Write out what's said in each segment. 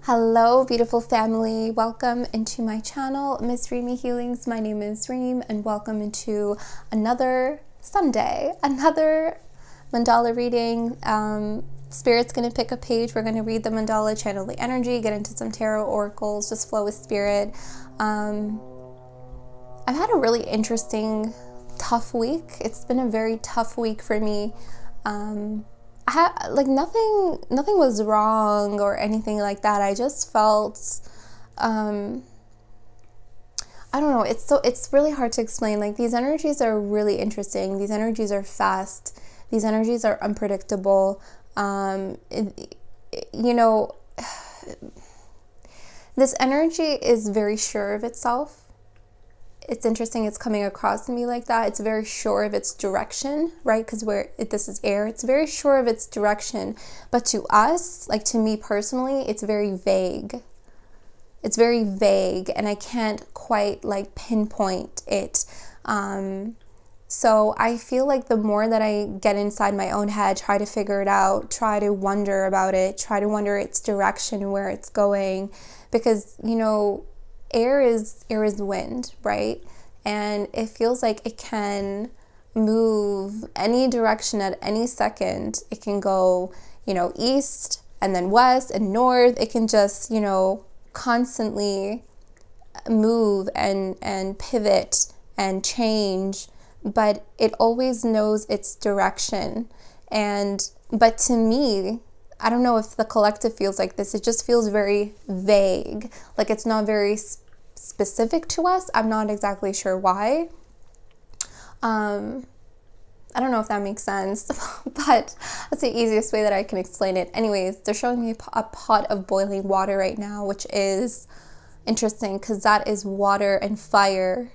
Hello, beautiful family. Welcome into my channel, Miss Reemi Healings. My name is Reem, and welcome into another Sunday, another mandala reading. Spirit's going to pick a page. We're going to read the mandala, channel the energy, get into some tarot oracles, just flow with spirit. I've had a really interesting, tough week. It's been a very tough week for me. Nothing was wrong or anything like that. I just felt, I don't know. It's really hard to explain. Like, these energies are really interesting. These energies are fast. These energies are unpredictable. This energy is very sure of itself. It's interesting it's coming across to me like that. It's very sure of its direction, right? Because this is air. It's very sure of its direction. But to us, like to me personally, it's very vague. It's very vague, and I can't quite like pinpoint it. So I feel like the more that I get inside my own head, try to figure it out, try to wonder about it, try to wonder its direction, where it's going, because, air is wind, right? And it feels like it can move any direction at any second. It can go, east and then west and north. It can just, constantly move and pivot and change, but it always knows its direction. But to me, I don't know if the collective feels like this. It just feels very vague. Like, it's not very specific to us. I'm not exactly sure why. I don't know if that makes sense, but that's the easiest way that I can explain it. Anyways, they're showing me a pot of boiling water right now, which is interesting because that is water and fire.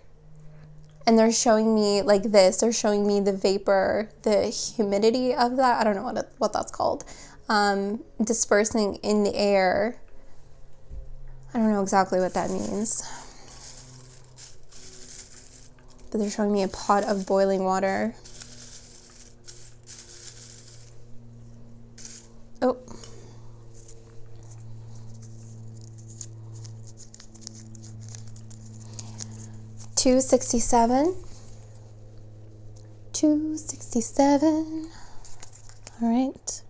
And they're showing me like this. They're showing me the vapor, the humidity of that. I don't know what that's called. Dispersing in the air. I don't know exactly what that means. But they're showing me a pot of boiling water. Oh. $267. All right.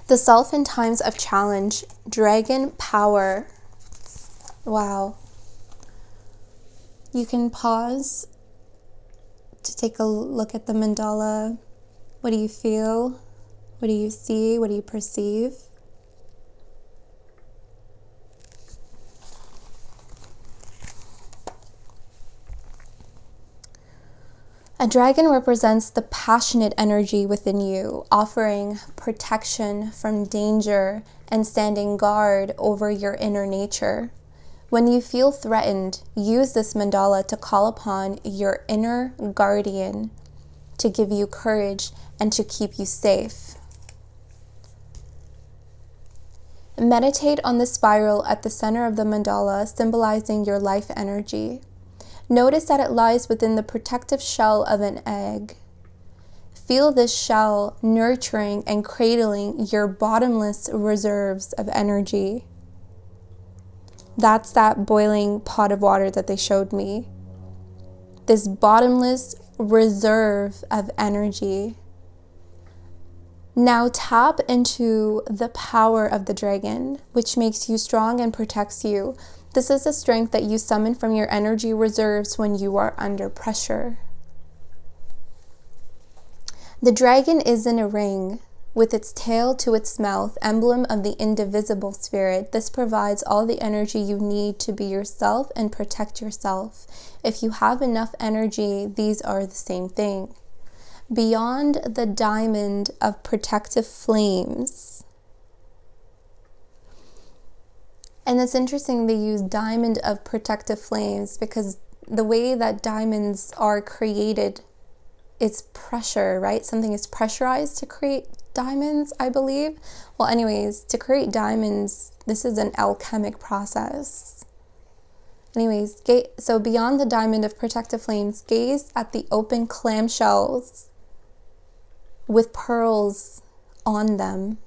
The self in times of challenge. Dragon power. Wow. You can pause to take a look at the mandala. What do you feel? What do you see? What do you perceive? A dragon represents the passionate energy within you, offering protection from danger and standing guard over your inner nature. When you feel threatened, use this mandala to call upon your inner guardian to give you courage and to keep you safe. Meditate on the spiral at the center of the mandala, symbolizing your life energy. Notice that it lies within the protective shell of an egg. Feel this shell nurturing and cradling your bottomless reserves of energy. That's that boiling pot of water that they showed me. This bottomless reserve of energy. Now tap into the power of the dragon, which makes you strong and protects you. This is the strength that you summon from your energy reserves when you are under pressure. The dragon is in a ring, with its tail to its mouth, emblem of the indivisible spirit. This provides all the energy you need to be yourself and protect yourself. If you have enough energy, these are the same thing. Beyond the diamond of protective flames. And it's interesting they use diamond of protective flames because the way that diamonds are created, it's pressure, right? Something is pressurized to create diamonds, I believe. Well, anyways, to create diamonds, this is an alchemic process. Anyways, so beyond the diamond of protective flames, gaze at the open clamshells with pearls on them.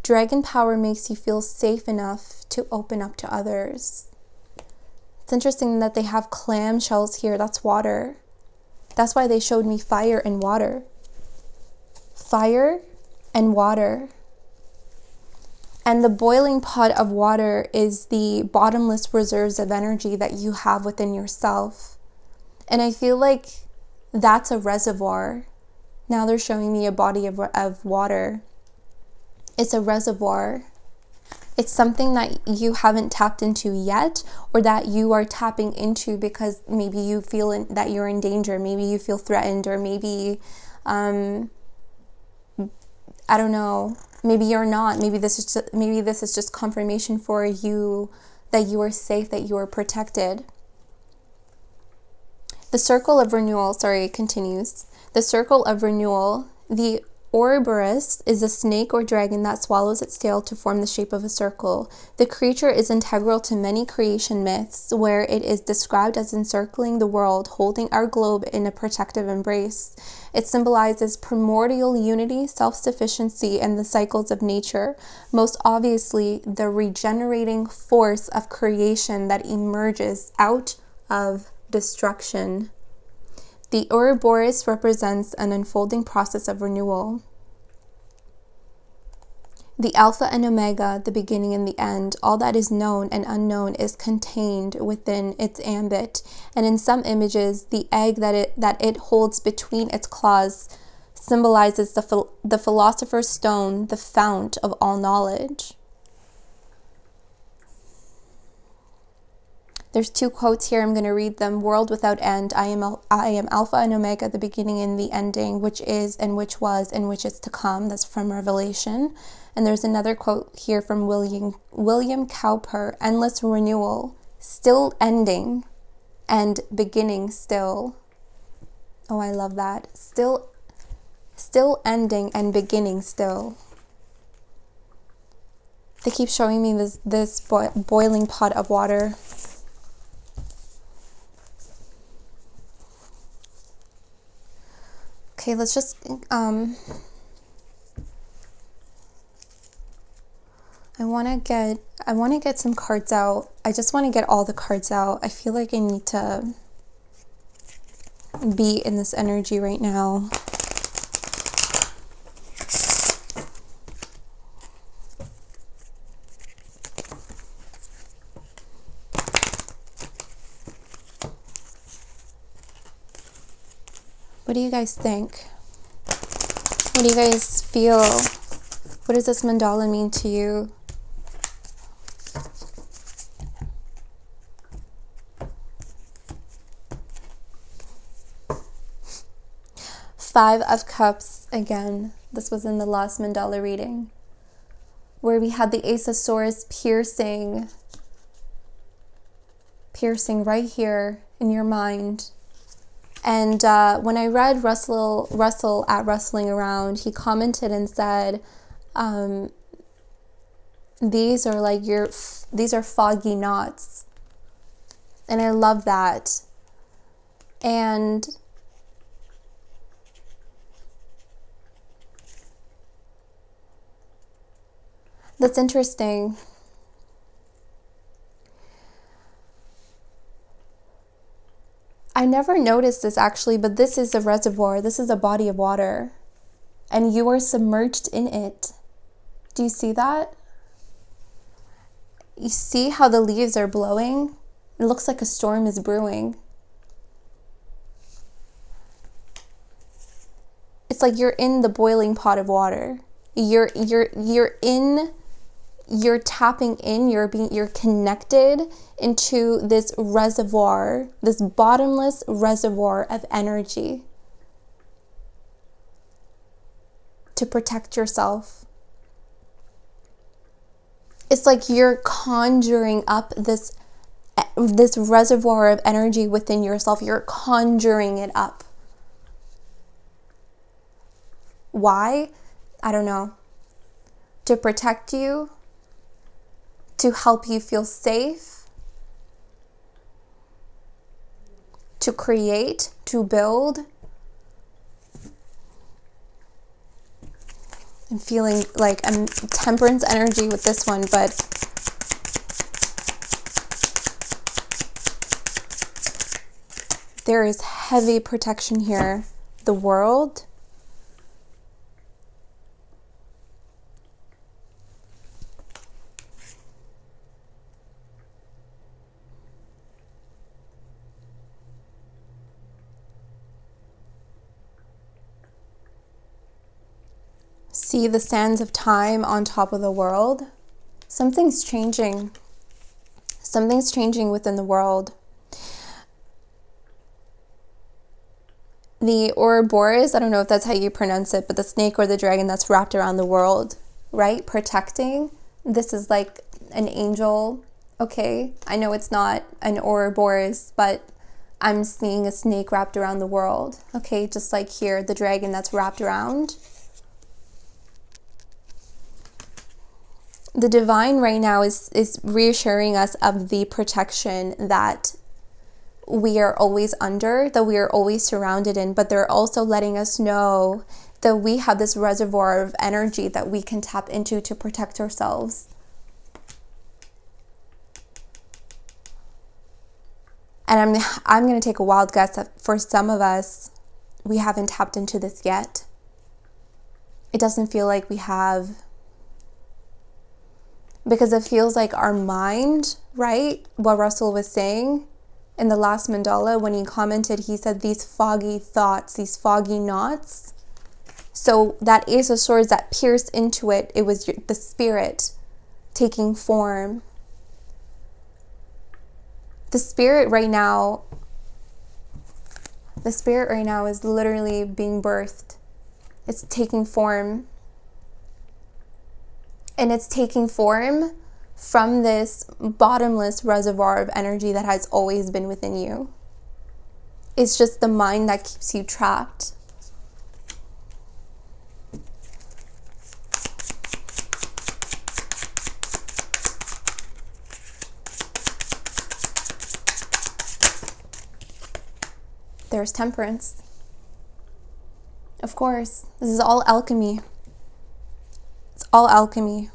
Dragon power makes you feel safe enough to open up to others. It's interesting that they have clamshells here. That's water. That's why they showed me fire and water. Fire and water. And the boiling pot of water is the bottomless reserves of energy that you have within yourself. And I feel like that's a reservoir. Now they're showing me a body of water. It's a reservoir. It's something that you haven't tapped into yet, or that you are tapping into because maybe you feel that you're in danger. Maybe you feel threatened, or maybe, I don't know, maybe you're not. Maybe this is just confirmation for you that you are safe, that you are protected. The circle of renewal, continues. The circle of renewal, the Ouroboros is a snake or dragon that swallows its tail to form the shape of a circle. The creature is integral to many creation myths, where it is described as encircling the world, holding our globe in a protective embrace. It symbolizes primordial unity, self-sufficiency, and the cycles of nature. Most obviously, the regenerating force of creation that emerges out of destruction. The Ouroboros represents an unfolding process of renewal. The Alpha and Omega, the beginning and the end, all that is known and unknown is contained within its ambit. And in some images, the egg that it holds between its claws symbolizes the philosopher's stone, the fount of all knowledge. There's 2 quotes here. I'm going to read them. World without end. I am Alpha and Omega, the beginning and the ending, which is and which was and which is to come. That's from Revelation. And there's another quote here from William Cowper. Endless renewal, still ending and beginning still. Oh, I love that. Still ending and beginning still. They keep showing me this boiling pot of water. Okay, let's just, I want to get some cards out. I just want to get all the cards out. I feel like I need to be in this energy right now. What do you guys think? What do you guys feel? What does this mandala mean to you? Five of Cups again. This was in the last mandala reading, where we had the Ace of Swords piercing right here in your mind. And when I read Russell at Wrestling Around, he commented and said, these are foggy knots. And I love that. And that's interesting. I never noticed this actually, but this is a reservoir. This is a body of water. And you are submerged in it. Do you see that? You see how the leaves are blowing? It looks like a storm is brewing. It's like you're in the boiling pot of water. You're tapping in, you're connected into this reservoir, this bottomless reservoir of energy to protect yourself. It's like you're conjuring up this reservoir of energy within yourself. You're conjuring it up. Why? I don't know. To protect you, to help you feel safe, to create, to build. I'm feeling like I'm temperance energy with this one, but there is heavy protection here. The world. See the sands of time on top of the world. Something's changing. Something's changing within the world. The Ouroboros, I don't know if that's how you pronounce it, but the snake or the dragon that's wrapped around the world, right? Protecting. This is like an angel. Okay, I know it's not an Ouroboros, but I'm seeing a snake wrapped around the world. Okay, just like here, the dragon that's wrapped around. The divine right now is reassuring us of the protection that we are always under, that we are always surrounded in, but they're also letting us know that we have this reservoir of energy that we can tap into to protect ourselves. And I'm going to take a wild guess that for some of us, we haven't tapped into this yet. It doesn't feel like we have, because it feels like our mind, right? What Russell was saying in the last mandala, when he commented, he said these foggy thoughts, these foggy knots. So that Ace of Swords that pierced into it, it was the spirit taking form. The spirit right now is literally being birthed. It's taking form. And it's taking form from this bottomless reservoir of energy that has always been within you. It's just the mind that keeps you trapped. There's temperance. Of course, this is all alchemy. It's all alchemy.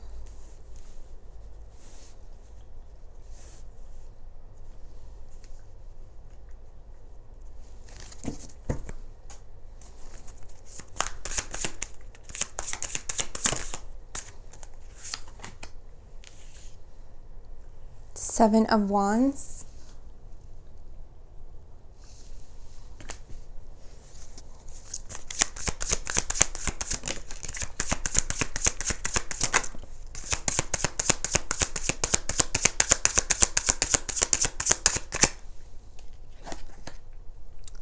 Seven of Wands.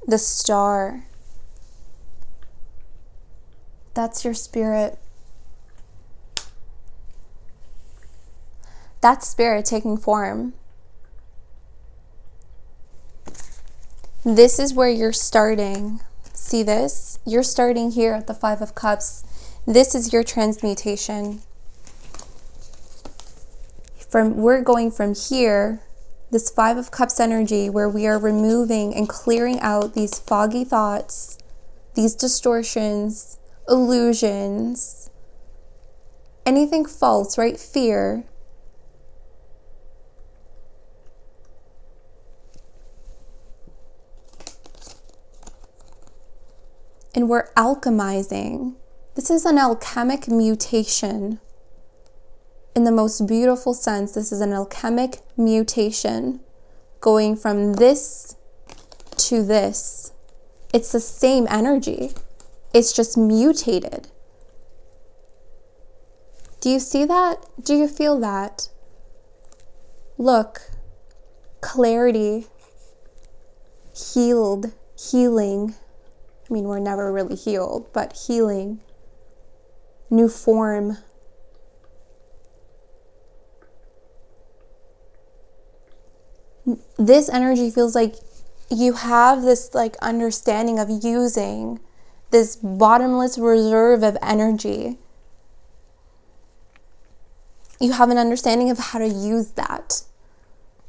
The Star. That's your spirit. That's spirit taking form. This is where you're starting. See this? You're starting here at the Five of Cups. This is your transmutation. We're going from here, this Five of Cups energy, where we are removing and clearing out these foggy thoughts, these distortions, illusions, anything false, right? Fear. And we're alchemizing. This is an alchemic mutation. In the most beautiful sense, this is an alchemic mutation. Going from this to this. It's the same energy. It's just mutated. Do you see that? Do you feel that? Look. Clarity. Healed. Healing. I mean, we're never really healed, but healing. New form. This energy feels like you have this like understanding of using this bottomless reserve of energy. You have an understanding of how to use that.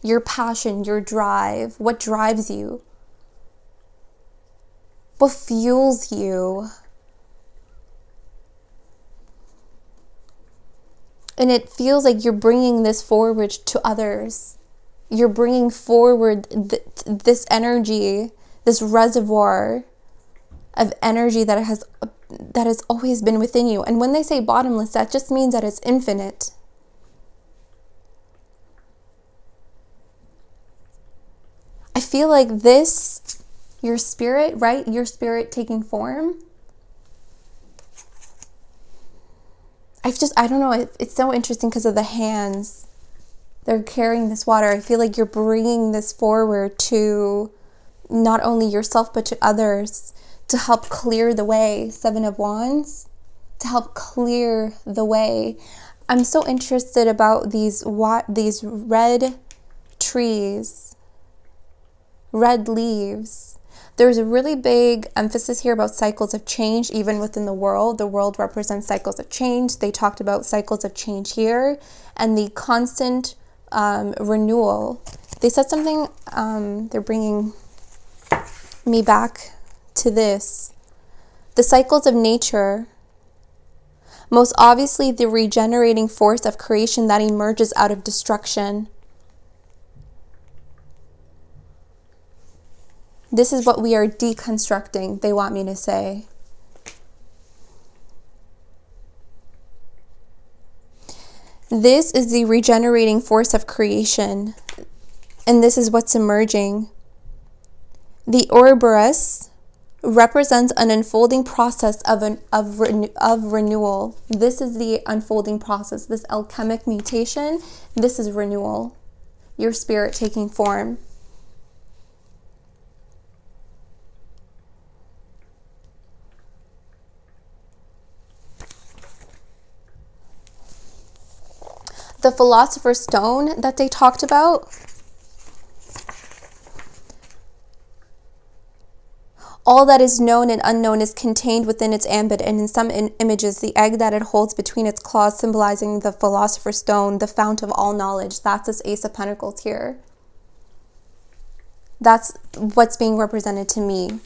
Your passion, your drive, what drives you, what fuels you. And it feels like you're bringing this forward to others. You're bringing forward this energy, this reservoir of energy that has always been within you. And when they say bottomless, that just means that it's infinite. I feel like this, your spirit, right? Your spirit taking form. I don't know, it's so interesting because of the hands. They're carrying this water. I feel like you're bringing this forward to not only yourself, but to others, to help clear the way. 7 of Wands, to help clear the way. I'm so interested about these red trees, red leaves. There's a really big emphasis here about cycles of change, even within the world. The world represents cycles of change. They talked about cycles of change here and the constant renewal. They said something, they're bringing me back to this. The cycles of nature, most obviously the regenerating force of creation that emerges out of destruction. This is what we are deconstructing, they want me to say. This is the regenerating force of creation, and this is what's emerging. The Ouroboros represents an unfolding process of renewal. This is the unfolding process. This alchemic mutation, this is renewal. Your spirit taking form. The Philosopher's Stone that they talked about, all that is known and unknown is contained within its ambit, and in some images, the egg that it holds between its claws, symbolizing the Philosopher's Stone, the fount of all knowledge. That's this Ace of Pentacles here. That's what's being represented to me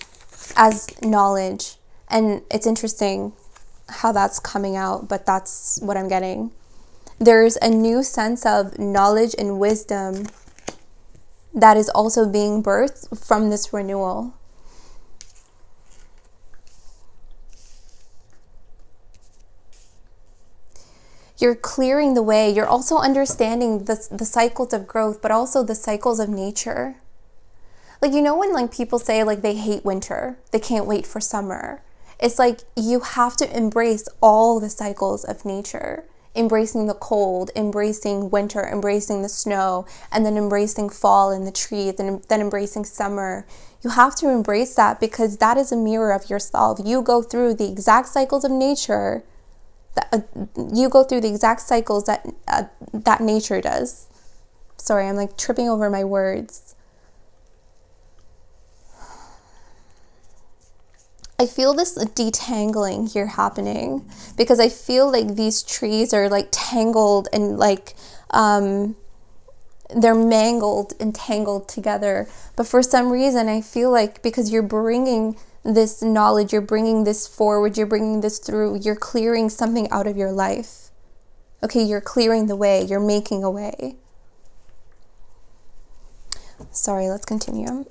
as knowledge. And it's interesting how that's coming out, but that's what I'm getting. There's a new sense of knowledge and wisdom that is also being birthed from this renewal. You're clearing the way. You're also understanding the cycles of growth, but also the cycles of nature. Like, you know when like people say like they hate winter, they can't wait for summer. It's like you have to embrace all the cycles of nature. Embracing the cold, embracing winter, embracing the snow, and then embracing fall in the trees, and then embracing summer. You have to embrace that because that is a mirror of yourself. You go through the exact cycles of nature. You go through the exact cycles that nature does. Sorry, I'm like tripping over my words. I feel this detangling here happening because I feel like these trees are like tangled and like they're mangled and tangled together. But for some reason, I feel like because you're bringing this knowledge, you're bringing this forward, you're bringing this through, you're clearing something out of your life. Okay, you're clearing the way, you're making a way. Sorry, let's continue.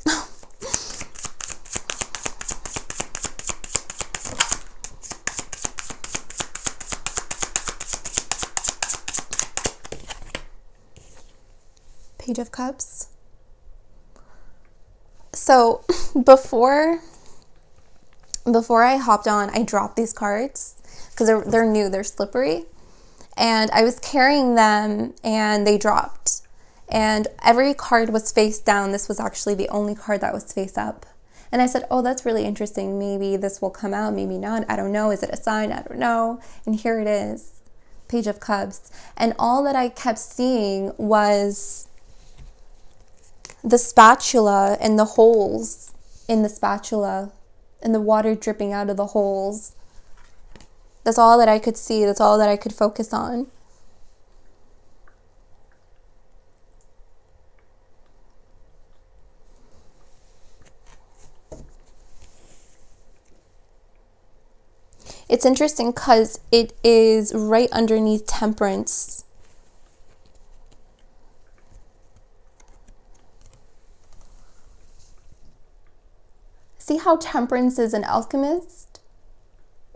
Page of Cups. So before I hopped on, I dropped these cards because they're new, they're slippery, and I was carrying them and they dropped, and every card was face down. This was actually the only card that was face up, and I said, oh, that's really interesting, maybe this will come out, maybe not, I don't know, is it a sign, I don't know. And here it is, Page of Cups, and all that I kept seeing was the spatula and the holes in the spatula and the water dripping out of the holes. That's all that I could see. That's all that I could focus on. It's interesting because it is right underneath temperance. See how temperance is an alchemist?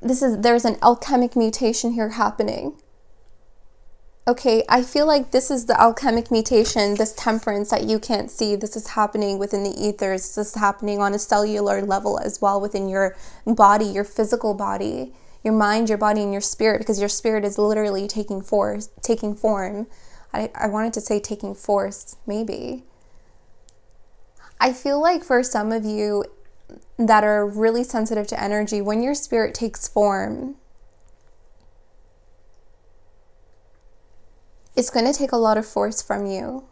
There's an alchemic mutation here happening. Okay, I feel like this is the alchemic mutation, this temperance that you can't see. This is happening within the ethers. This is happening on a cellular level as well within your body, your physical body, your mind, your body, and your spirit, because your spirit is literally taking form. I wanted to say taking force, maybe. I feel like for some of you that are really sensitive to energy, when your spirit takes form, it's going to take a lot of force from you.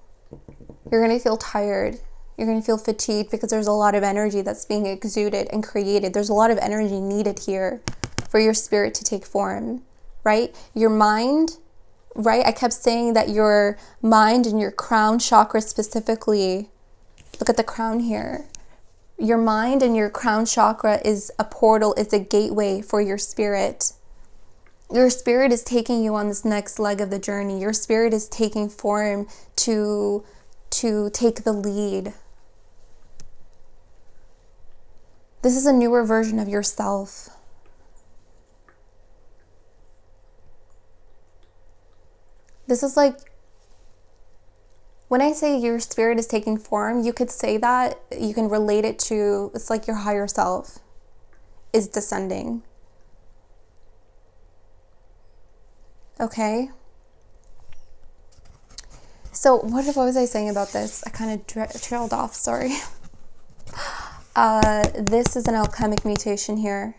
You're going to feel tired. You're going to feel fatigued because there's a lot of energy that's being exuded and created. There's a lot of energy needed here for your spirit to take form, right? Your mind, right? I kept saying that your mind and your crown chakra specifically, look at the crown here. Your mind and your crown chakra is a portal, it's a gateway for your spirit. Your spirit is taking you on this next leg of the journey. Your spirit is taking form to take the lead. This is a newer version of yourself. This is like, when I say your spirit is taking form, you could say that, you can relate it to, it's like your higher self is descending. Okay? So what was I saying about this? I kind of trailed off, sorry. This is an alchemic mutation here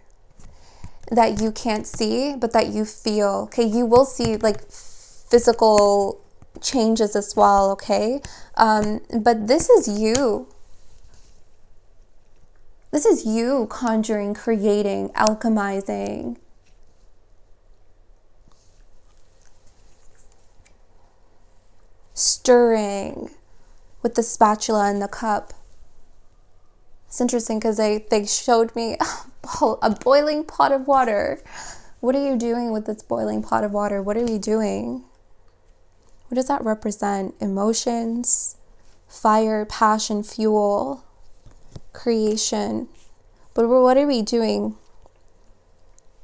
that you can't see, but that you feel. Okay, you will see like physical changes as well, okay? But this is you. This is you conjuring, creating, alchemizing. Stirring with the spatula and the cup. It's interesting because they showed me a boiling pot of water. What are you doing with this boiling pot of water? What are you doing? What does that represent? Emotions, fire, passion, fuel, creation. But what are we doing?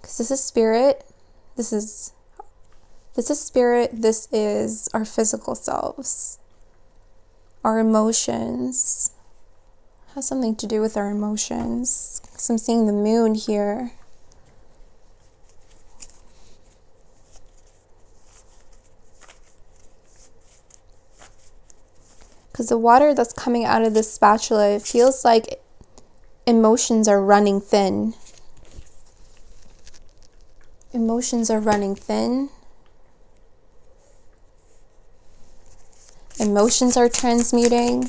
Because this is spirit. This is spirit. This is our physical selves. Our emotions. It has something to do with our emotions. So I'm seeing the moon here. Because the water that's coming out of this spatula, it feels like emotions are running thin. Emotions are running thin. Emotions are transmuting.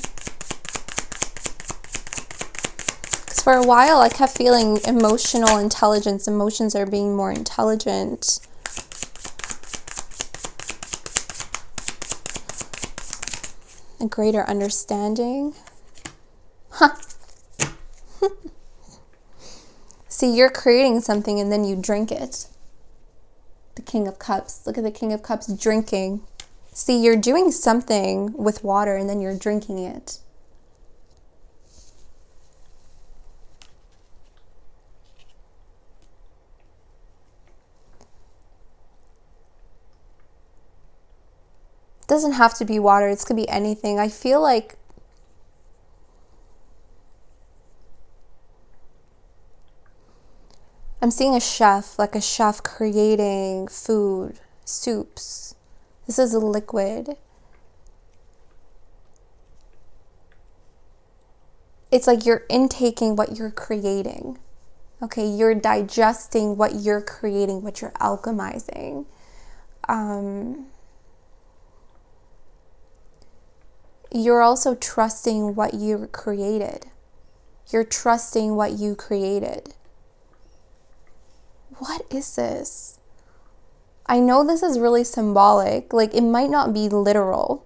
Because for a while I kept feeling emotional intelligence. Emotions are being more intelligent. A greater understanding. Huh. See, you're creating something and then you drink it. The King of Cups. Look at the King of Cups drinking. See, you're doing something with water and then you're drinking it. It doesn't have to be water. It could be anything. I feel like I'm seeing a chef, like a chef creating food, soups. This is a liquid. It's like you're intaking what you're creating. Okay, you're digesting what you're creating, what you're alchemizing. You're also trusting what you created. You're trusting what you created. What is this? I know this is really symbolic. Like, it might not be literal.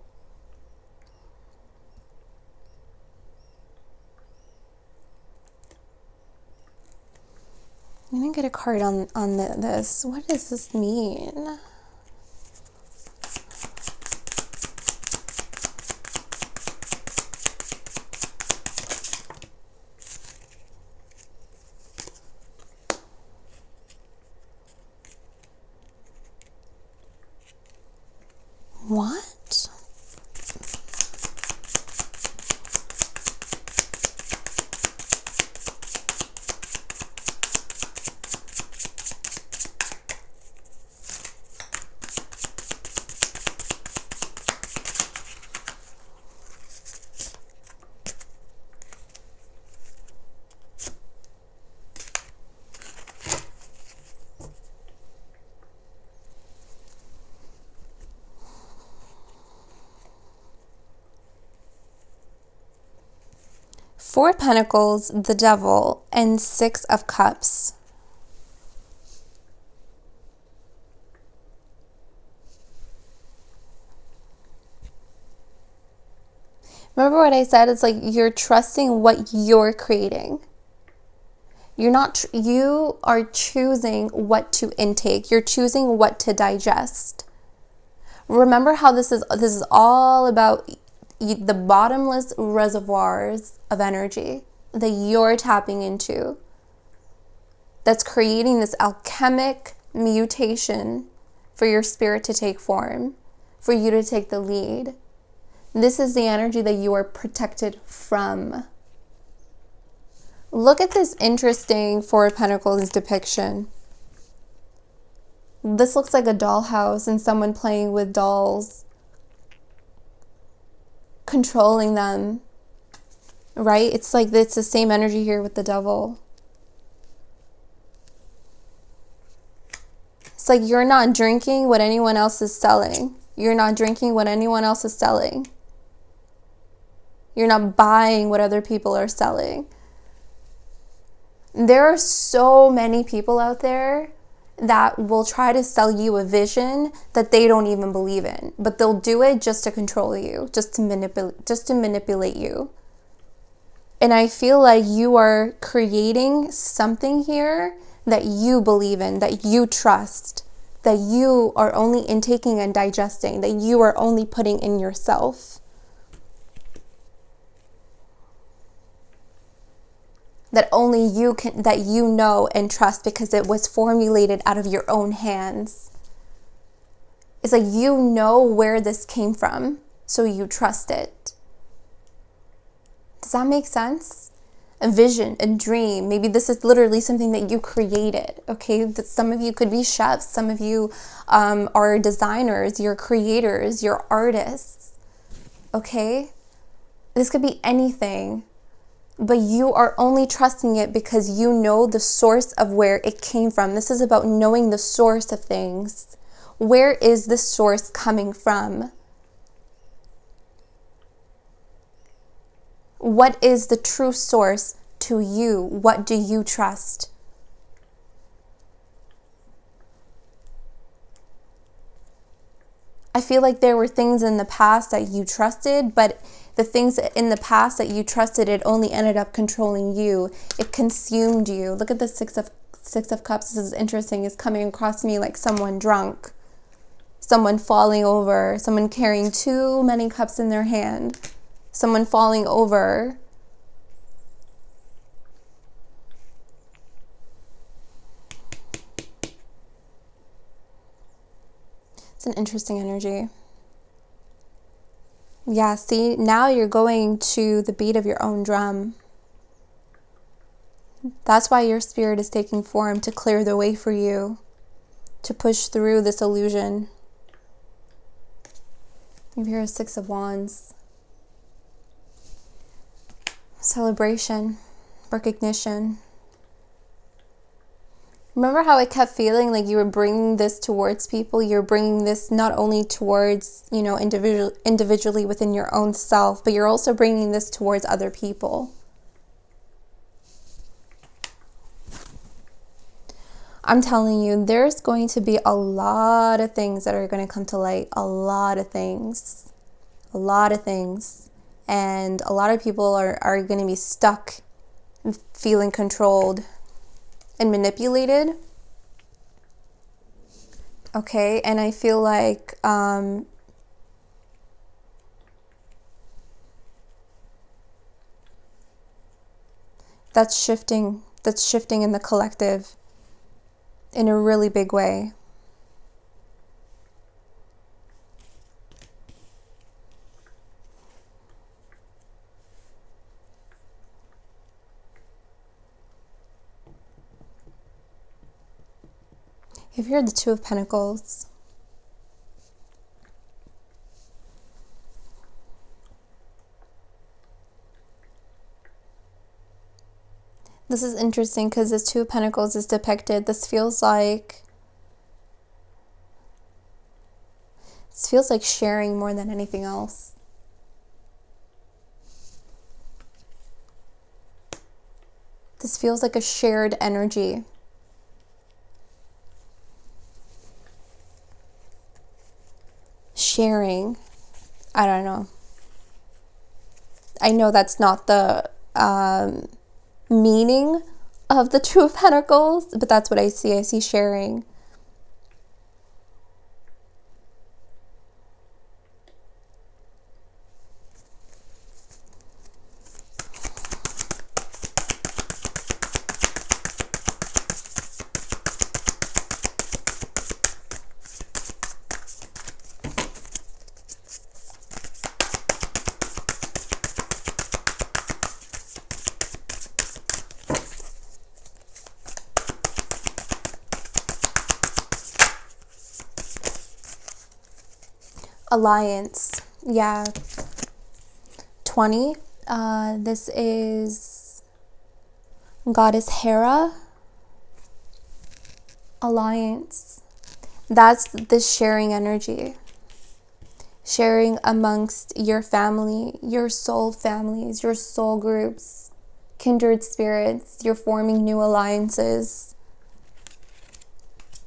I'm going to get a card on this. What does this mean? What? Four of Pentacles, the Devil, and Six of Cups. Remember what I said? It's like you're trusting what you're creating. You are choosing what to intake. You're choosing what to digest. Remember how this is all about the bottomless reservoirs of energy that you're tapping into, that's creating this alchemic mutation for your spirit to take form, for you to take the lead. This is the energy that you are protected from. Look at this interesting Four of Pentacles depiction. This looks like a dollhouse and someone playing with dolls, controlling them, right? It's like it's the same energy here with the Devil. It's like you're not drinking what anyone else is selling. You're not drinking what anyone else is selling. You're not buying what other people are selling. There are so many people out there that will try to sell you a vision that they don't even believe in, but they'll do it just to control you, just to manipulate you. And I feel like you are creating something here that you believe in, that you trust, that you are only intaking and digesting, that you are only putting in yourself. That only you can, that you know and trust because it was formulated out of your own hands. It's like you know where this came from, so you trust it. Does that make sense? A vision, a dream. Maybe this is literally something that you created, okay? That some of you could be chefs. Some of you are designers, you're creators, you're artists, okay? This could be anything. But you are only trusting it because you know the source of where it came from. This is about knowing the source of things. Where is the source coming from? What is the true source to you? What do you trust? I feel like there were things in the past that you trusted, but the things in the past that you trusted, it only ended up controlling you. It consumed you. Look at the Six of Cups. This is interesting. It's coming across me like someone drunk, someone falling over, someone carrying too many cups in their hand, someone falling over. It's an interesting energy. Yeah, see, now you're going to the beat of your own drum. That's why your spirit is taking form, to clear the way for you, to push through this illusion. You hear a Six of Wands. Celebration, recognition. Remember how I kept feeling like you were bringing this towards people? You're bringing this not only towards, individually within your own self, but you're also bringing this towards other people. I'm telling you, there's going to be a lot of things that are going to come to light. A lot of things. A lot of things. And a lot of people are going to be stuck feeling controlled and manipulated. Okay, and I feel like that's shifting in the collective in a really big way. You've heard the Two of Pentacles. This is interesting because the Two of Pentacles is depicted. This feels like sharing more than anything else. This feels like a shared energy. Sharing. I don't know. I know that's not the meaning of the Two of Pentacles, but that's what I see. I see sharing. Alliance. Yeah. 20. This is Goddess Hera. Alliance. That's the sharing energy. Sharing amongst your family, your soul families, your soul groups, kindred spirits. You're forming new alliances.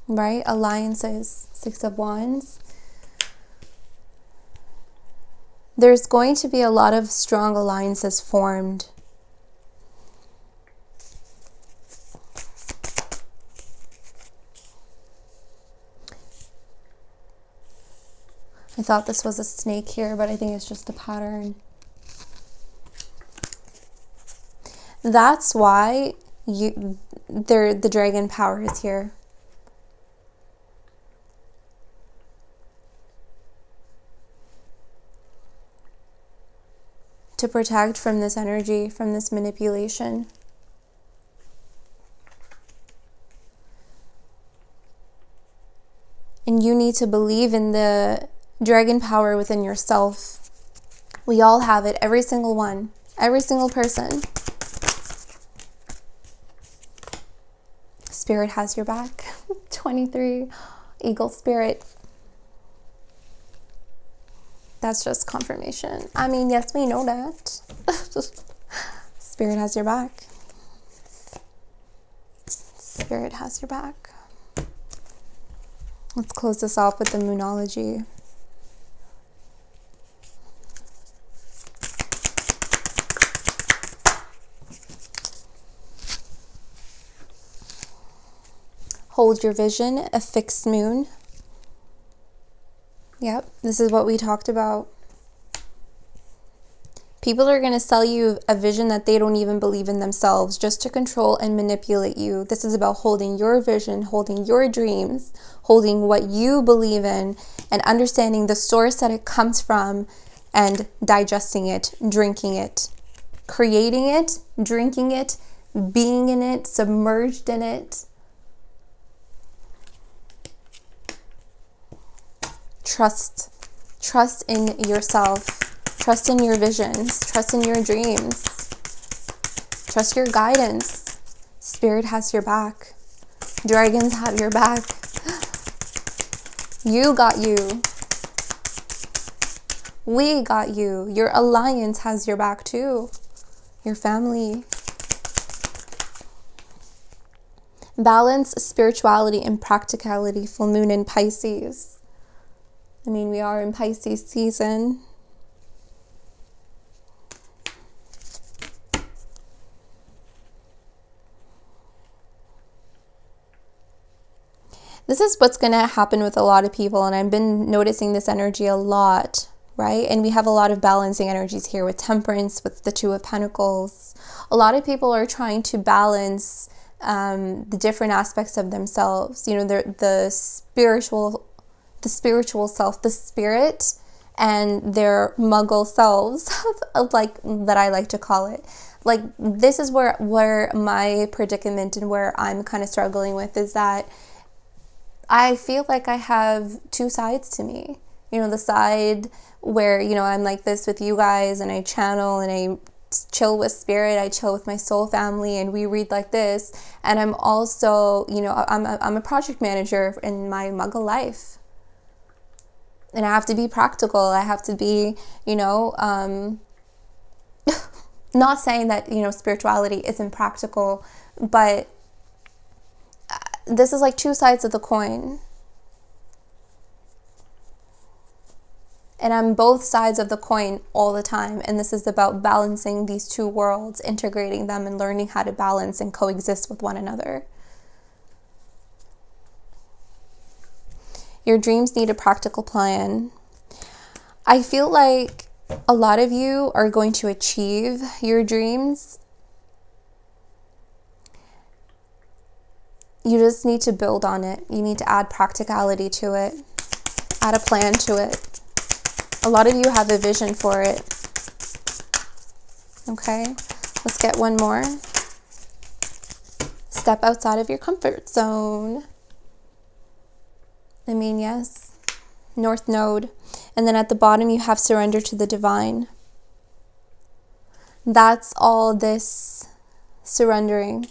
Right? Alliances. Six of Wands. There's going to be a lot of strong alliances formed. I thought this was a snake here, but I think it's just a pattern. That's why the dragon power is here. To protect from this energy, from this manipulation. And you need to believe in the dragon power within yourself. We all have it, every single one, every single person. Spirit has your back. 23, Eagle Spirit. That's just confirmation. I mean, yes, we know that. Spirit has your back. Spirit has your back. Let's close this off with the Moonology. Hold your vision, a fixed moon. Yep, this is what we talked about. People are going to sell you a vision that they don't even believe in themselves just to control and manipulate you. This is about holding your vision, holding your dreams, holding what you believe in, and understanding the source that it comes from and digesting it, drinking it, creating it, drinking it, being in it, submerged in it. Trust in yourself. Trust in your visions. Trust in your dreams. Trust your guidance. Spirit has your back. Dragons have your back. You got you. We got you. Your alliance has your back too. Your family. Balance spirituality and practicality. Full moon in Pisces. I mean, we are in Pisces season. This is what's going to happen with a lot of people, and I've been noticing this energy a lot, right? And we have a lot of balancing energies here with Temperance, with the Two of Pentacles. A lot of people are trying to balance the different aspects of themselves. You know, the spiritual self, the spirit, and their muggle selves, like that I like to call it. Like, this is where my predicament and where I'm kind of struggling with is that I feel like I have two sides to me. You know, the side where, you know, I'm like this with you guys and I channel and I chill with spirit, I chill with my soul family, and we read like this. And I'm also, you know, I'm a project manager in my muggle life. And I have to be practical. I have to be, you know, not saying that, you know, spirituality isn't practical, but this is like two sides of the coin. And I'm both sides of the coin all the time. And this is about balancing these two worlds, integrating them and learning how to balance and coexist with one another. Your dreams need a practical plan. I feel like a lot of you are going to achieve your dreams. You just need to build on it. You need to add practicality to it, add a plan to it. A lot of you have a vision for it. Okay, let's get one more. Step outside of your comfort zone. I mean, yes. North Node. And then at the bottom you have surrender to the divine. That's all this surrendering.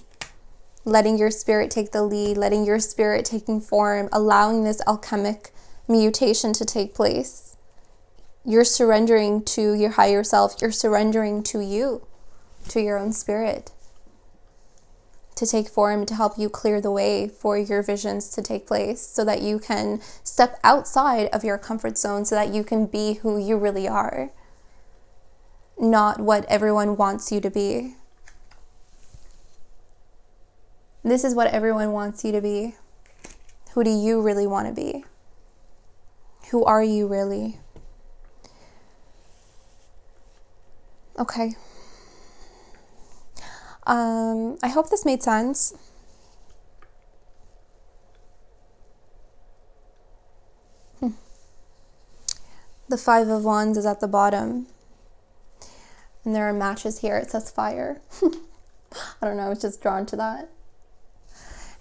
Letting your spirit take the lead, letting your spirit taking form, allowing this alchemic mutation to take place. You're surrendering to your higher self. You're surrendering to you, to your own spirit, to take form, to help you clear the way for your visions to take place so that you can step outside of your comfort zone, so that you can be who you really are, not what everyone wants you to be. This is what everyone wants you to be. Who do you really want to be? Who are you really? Okay. I hope this made sense. The Five of Wands is at the bottom. And there are matches here. It says fire. I don't know, I was just drawn to that.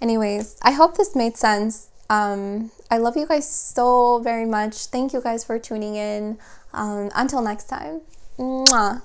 Anyways, I hope this made sense. I love you guys so very much. Thank you guys for tuning in. Until next time. Mwah.